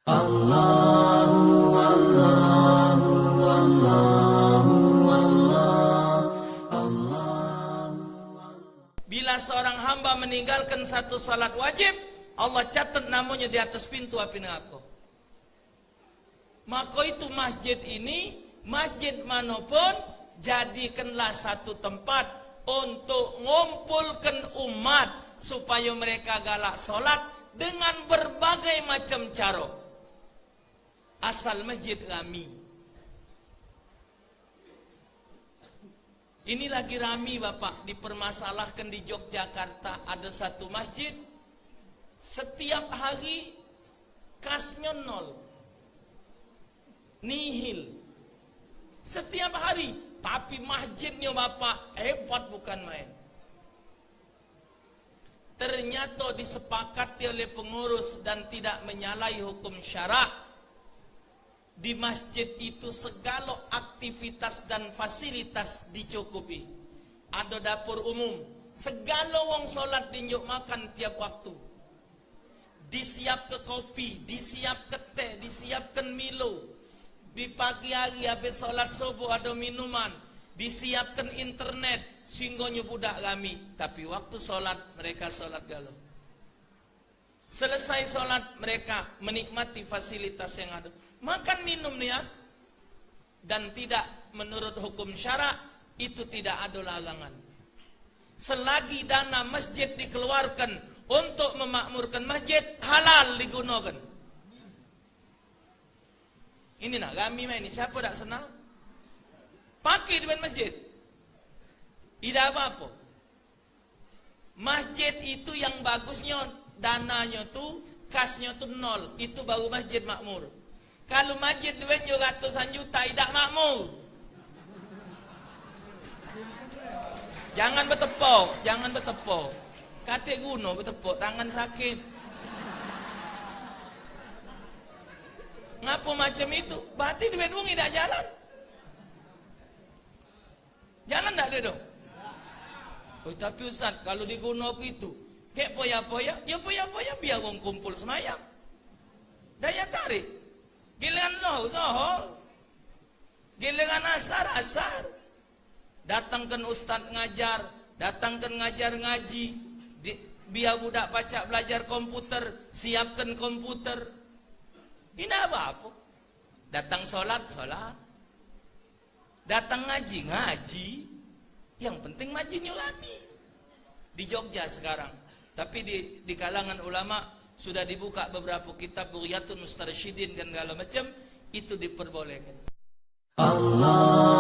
Bila seorang hamba meninggalkan satu salat wajib, Allah catat namanya di atas pintu api neraka. Maka itu masjid ini, masjid manapun, jadikanlah satu tempat untuk ngumpulkan umat supaya mereka galak solat dengan berbagai macam cara. Asal masjid rami. Ini lagi rami Bapak, dipermasalahkan di Yogyakarta ada satu masjid, setiap hari kasnya nol, nihil, setiap hari. Tapi masjidnya Bapak hebat bukan main. Ternyata disepakati oleh pengurus dan tidak menyalahi hukum syarak. Di masjid itu segala aktivitas dan fasilitas dicukupi. Ada dapur umum, segala wong solat dinjuk makan tiap waktu. Disiap ke kopi, disiap ke teh, disiapkan Milo. Di pagi hari habis solat subuh ada minuman, disiapkan internet, singgonya budak kami. Tapi waktu solat mereka solat galau. Selesai solat mereka menikmati fasilitas yang ada. Makan minum nih ya. Dan tidak menurut hukum syarak itu tidak ada larangan. Selagi dana masjid dikeluarkan untuk memakmurkan masjid, halal digunakan. Ini nak kami ini siapa tak senang? Pakai duit masjid. Tidak apa-apa. Masjid itu yang bagusnya dananya tu, kasnya tu nol. Itu baru masjid makmur. Kalau masjid duitnya ratusan juta, tidak makmur. Jangan bertepuk, jangan bertepuk. Katik guna bertepuk, tangan sakit. Ngapa macam itu? Berarti duit wong tidak jalan. Jalan tak dia dong? Oh, tapi Ustaz, kalau digunakan itu, kayak poya-poya, ya poya-poya biar wong kumpul semayang. Daya tarik. Giliran zohor, giliran asar. Datangkan ustaz ngajar, datangkan ngajar ngaji, biar budak pacak belajar komputer, siapkan komputer. Ini apa? Datang solat. Datang ngaji. Yang penting majinya kami. Di Jogja sekarang. Tapi di kalangan ulama sudah dibuka beberapa kitab Bugyatul Mustarsyidin dan segala macam, itu diperbolehkan. Allah